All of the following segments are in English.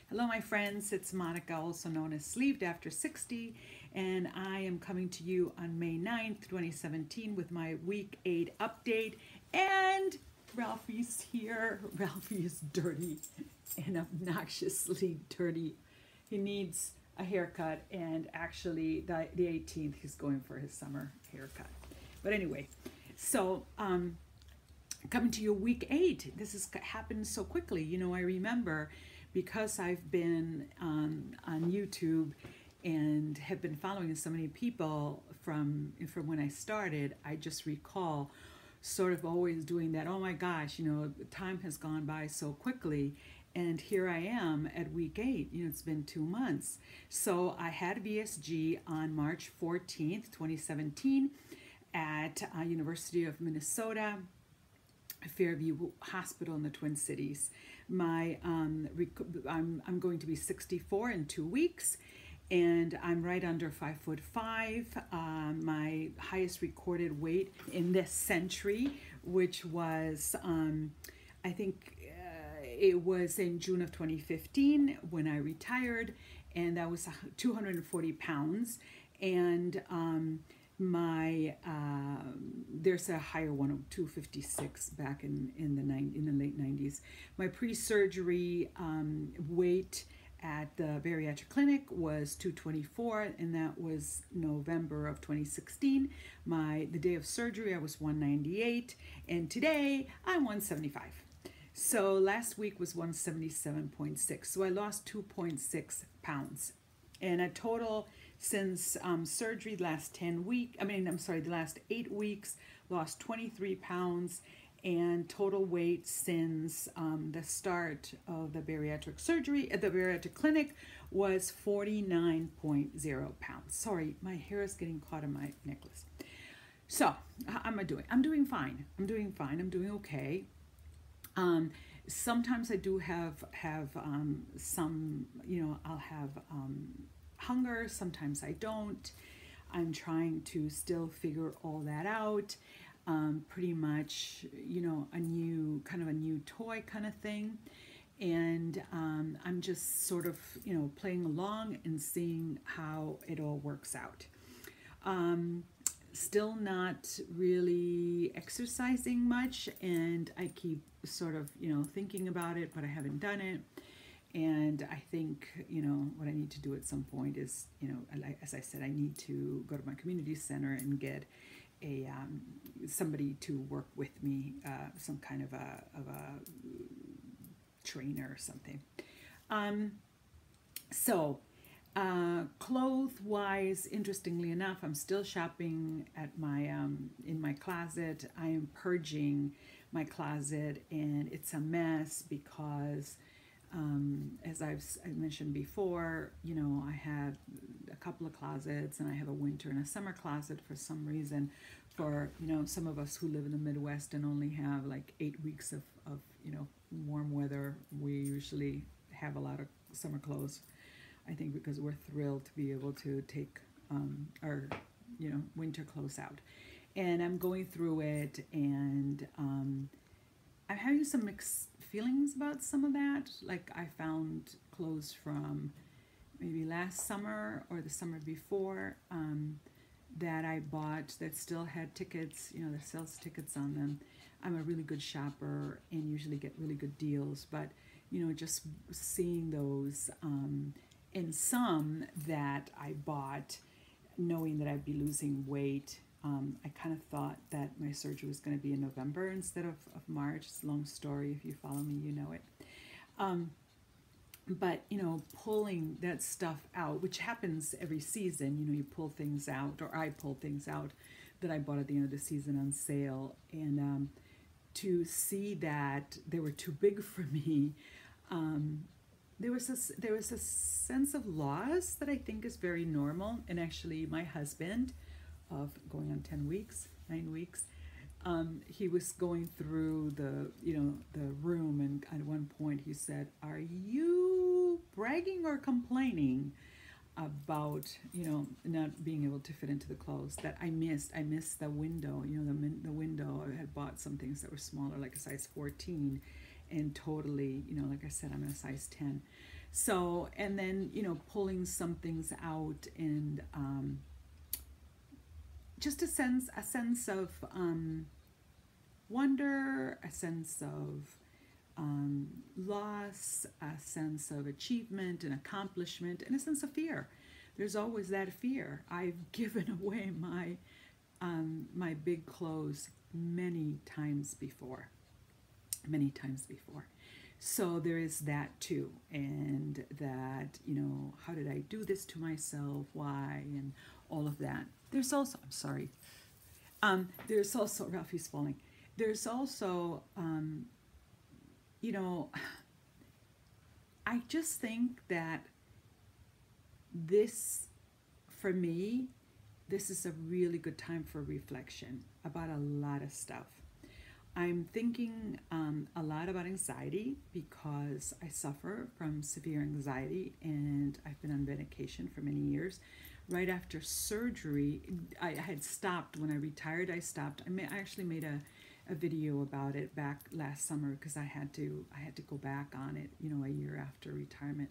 Hello, my friends. It's Monica, also known as Sleeved After 60, and I am coming to you on May 9th, 2017, with my Week 8 update. And Ralphie's here. Ralphie is dirty and obnoxiously dirty. He needs a haircut, and actually, the 18th, he's going for his summer haircut. But anyway, so coming to your Week 8. This has happened so quickly. I remember because I've been on YouTube and have been following so many people from when I started. I just recall sort of always doing that. Oh my gosh, time has gone by so quickly. And here I am at Week 8. It's been 2 months. So I had VSG on March 14th, 2017 at University of Minnesota, Fairview Hospital in the Twin Cities. I'm going to be 64 in 2 weeks, and I'm right under 5'5". My highest recorded weight in this century, which was I think it was in June of 2015 when I retired, and that was 240 pounds. And there's a higher one of 256 back in the late 90s. My pre-surgery weight at the bariatric clinic was 224, and that was November of 2016. The day of surgery I was 198, and today I'm 175. So last week was 177.6, so I lost 2.6 pounds, and a total since surgery the last the last 8 weeks, lost 23 pounds, and total weight since the start of the bariatric surgery at the bariatric clinic was 49.0 pounds. Sorry, my hair is getting caught in my necklace. So how am I doing? I'm doing fine. I'm doing okay. Sometimes I do have some, I'll have hunger, sometimes I don't. I'm trying to still figure all that out. Pretty much, a new toy kind of thing. And I'm just sort of, playing along and seeing how it all works out. Still not really exercising much, and I keep sort of, thinking about it, but I haven't done it. And I think, what I need to do at some point is, as I said, I need to go to my community center and get somebody to work with me, some kind of a trainer or something. Clothes-wise, interestingly enough, I'm still shopping at my in my closet. I am purging my closet, and it's a mess because as I mentioned before, I have a couple of closets, and I have a winter and a summer closet for some reason. For some of us who live in the Midwest and only have like 8 weeks of warm weather, we usually have a lot of summer clothes. I think because we're thrilled to be able to take our winter clothes out. And I'm going through it, and I'm having some mixed feelings about some of that. Like, I found clothes from maybe last summer or the summer before that I bought that still had tickets, that sales tickets on them. I'm a really good shopper and usually get really good deals, but just seeing those and some that I bought knowing that I'd be losing weight. I kind of thought that my surgery was going to be in November instead of March. It's a long story. If you follow me, you know it. But, pulling that stuff out, which happens every season, you pull things out, or I pull things out that I bought at the end of the season on sale. And to see that they were too big for me, there was a sense of loss that I think is very normal. And actually, my husband, of going on 9 weeks, he was going through the room, and at one point he said, "Are you bragging or complaining about not being able to fit into the clothes that I missed? I missed the window. The window. I had bought some things that were smaller, like a size 14, and totally, like I said, I'm in a size 10." So, and then, you know, pulling some things out, and just a sense of wonder, a sense of loss, a sense of achievement and accomplishment, and a sense of fear. There's always that fear. I've given away my big clothes many times before. So there is that too, and that, you know, how did I do this to myself? Why? And all of that. There's also, I'm sorry. There's also, Ralphie's falling. There's also, you know, I just think that this, for me, this is a really good time for reflection about a lot of stuff. I'm thinking a lot about anxiety because I suffer from severe anxiety, and I've been on medication for many years. Right after surgery, I had stopped. When I retired, I stopped. I actually made a video about it back last summer because I had to go back on it, you know, a year after retirement.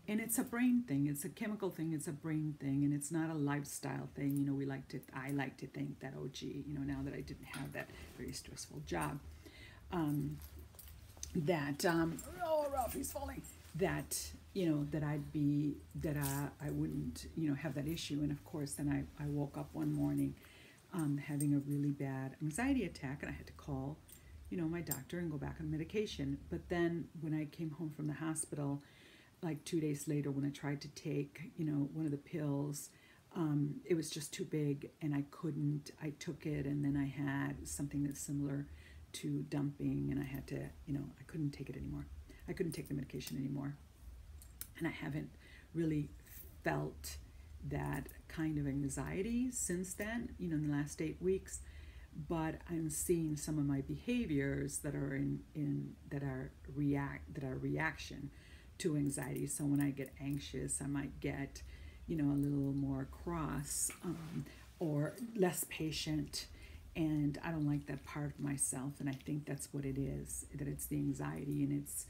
And it's a brain thing, it's a chemical thing, it's a brain thing, and it's not a lifestyle thing. You know, I like to think that, oh gee, you know, now that I didn't have that very stressful job, oh, Ralphie's falling, that, you know, that I wouldn't, you know, have that issue. And of course, then I woke up one morning having a really bad anxiety attack, and I had to call, you know, my doctor and go back on medication. But then when I came home from the hospital, like 2 days later, when I tried to take, you know, one of the pills, it was just too big, and I couldn't. I took it, and then I had something that's similar to dumping, and I had to, you know, I couldn't take it anymore. I couldn't take the medication anymore, and I haven't really felt that kind of anxiety since then, you know, in the last 8 weeks. But I'm seeing some of my behaviors that are that are reaction to anxiety. So when I get anxious, I might get, you know, a little more cross, or less patient, and I don't like that part of myself. And I think that's what it is, that it's the anxiety, and it's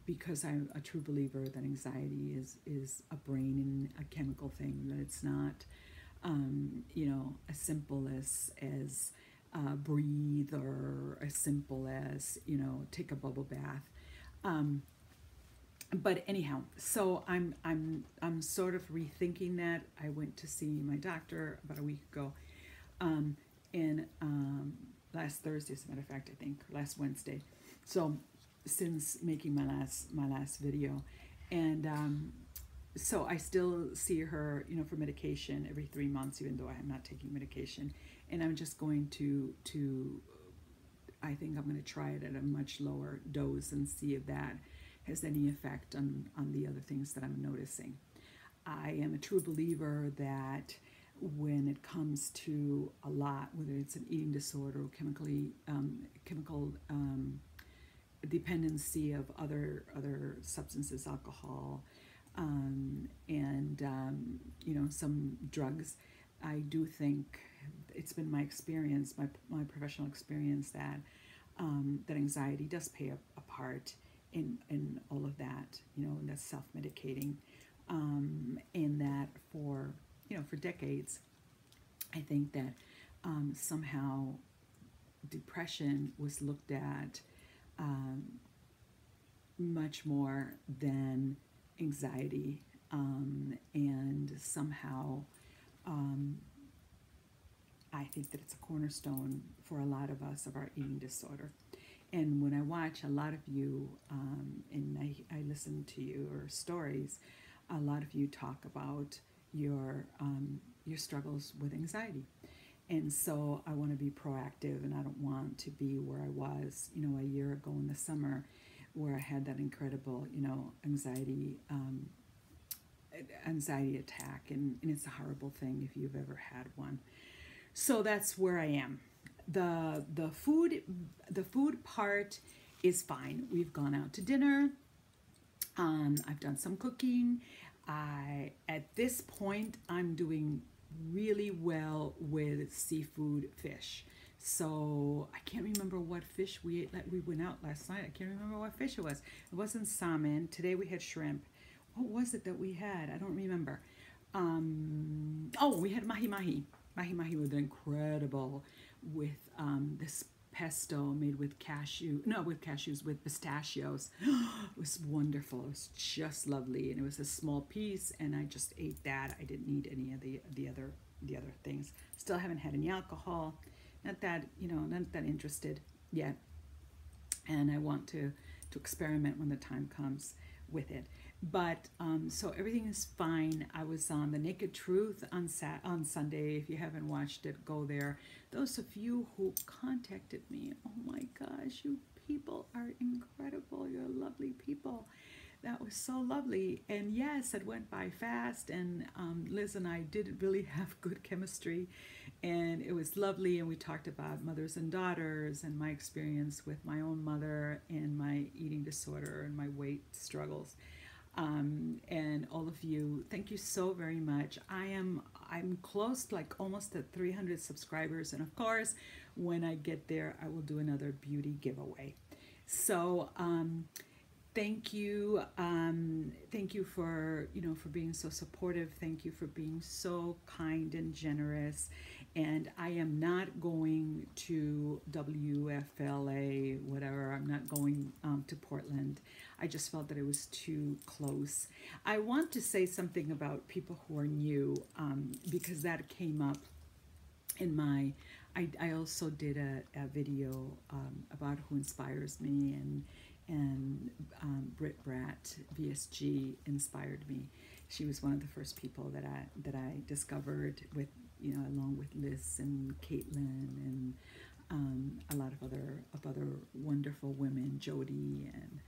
because I'm a true believer that anxiety is a brain and a chemical thing, that it's not, you know, as simple as breathe, or as simple as, you know, take a bubble bath. But anyhow, so I'm sort of rethinking that. I went to see my doctor about a week ago, and last Thursday, as a matter of fact, I think, or last Wednesday. So since making my last video, and so I still see her, you know, for medication every 3 months, even though I am not taking medication. And I'm just going to I think I'm going to try it at a much lower dose and see if that has any effect on the other things that I'm noticing. I am a true believer that when it comes to a lot, whether it's an eating disorder or chemical dependency of other substances, alcohol, and you know, some drugs, I do think it's been my experience, my professional experience, that that anxiety does play a part in all of that, you know, and that's self-medicating, and that for, you know, for decades, I think that somehow depression was looked at much more than anxiety, and somehow I think that it's a cornerstone for a lot of us of our eating disorder. And when I watch a lot of you, and I listen to your stories, a lot of you talk about your struggles with anxiety. And so I want to be proactive, and I don't want to be where I was, you know, a year ago in the summer, where I had that incredible, you know, anxiety attack, and it's a horrible thing if you've ever had one. So that's where I am. The food part is fine. We've gone out to dinner. I've done some cooking. At this point, I'm doing really well with seafood, fish. So I can't remember what fish we ate. We went out last night. I can't remember what fish it was. It wasn't salmon. Today we had shrimp. what was it that we had? I don't remember. Oh, we had mahi mahi. Mahi mahi was incredible with this pesto made with with pistachios. It was wonderful. It was just lovely, and it was a small piece, and I just ate that. I didn't need any of the other things. Still haven't had any alcohol. Not that not that interested yet, and I want to experiment when the time comes with it. But so everything is fine. I was on The Naked Truth on Sunday. If you haven't watched it, go there. Those of you who contacted me, oh my gosh, you people are incredible. You're lovely people. That was so lovely. And yes, it went by fast, and Liz and I did really have good chemistry, and it was lovely. And we talked about mothers and daughters and my experience with my own mother and my eating disorder and my weight struggles. And all of you, thank you so very much. I'm close, like almost at 300 subscribers, and of course when I get there I will do another beauty giveaway. So thank you for for being so supportive. Thank you for being so kind and generous. And I am not going to WFLA, whatever. I'm not going to Portland. I just felt that it was too close. I want to say something about people who are new, because that came up in my, I also did a video about who inspires me, and Britt Bratt, VSG, inspired me. She was one of the first people that I discovered, with along with Liz and Caitlin and a lot of other wonderful women, Jody, and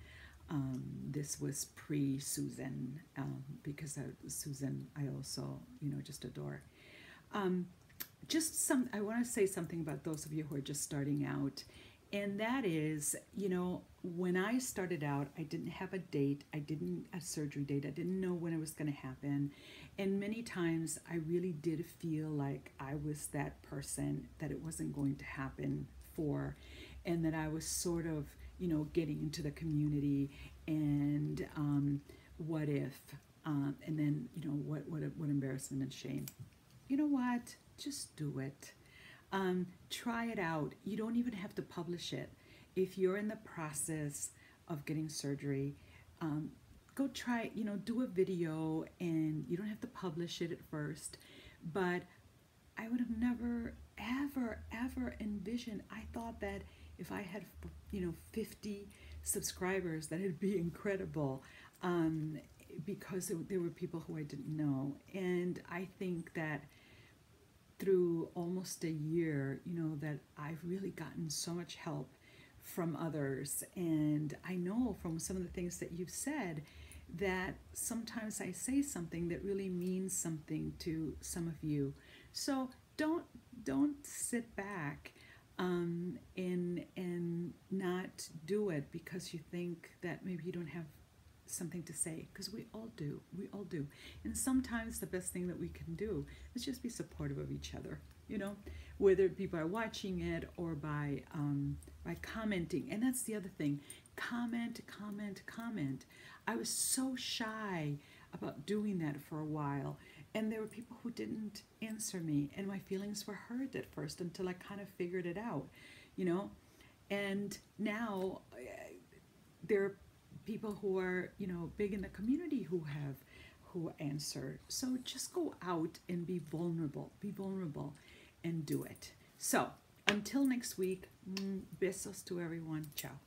this was pre-Susan, because Susan I also just adore. I want to say something about those of you who are just starting out. And that is, when I started out, I didn't have a date. A surgery date. I didn't know when it was going to happen. And many times I really did feel like I was that person that it wasn't going to happen for. And that I was sort of, getting into the community, and what if, and then, what embarrassment and shame. You know what? Just do it. Try it out. You don't even have to publish it. If you're in the process of getting surgery, go try, do a video, and you don't have to publish it at first. But I would have never, ever envisioned. I thought that if I had, 50 subscribers, that it'd be incredible, because there were people who I didn't know. And I think that through almost a year, that I've really gotten so much help from others. And I know from some of the things that you've said that sometimes I say something that really means something to some of you. So don't sit back and not do it because you think that maybe you don't have something to say, because we all do. And sometimes the best thing that we can do is just be supportive of each other, whether people are watching it or by commenting. And that's the other thing. Comment. I was so shy about doing that for a while, and there were people who didn't answer me, and my feelings were hurt at first until I kind of figured it out, and now there are people who are big in the community who answer. So just go out and be vulnerable and do it. So until next week, besos to everyone. Ciao.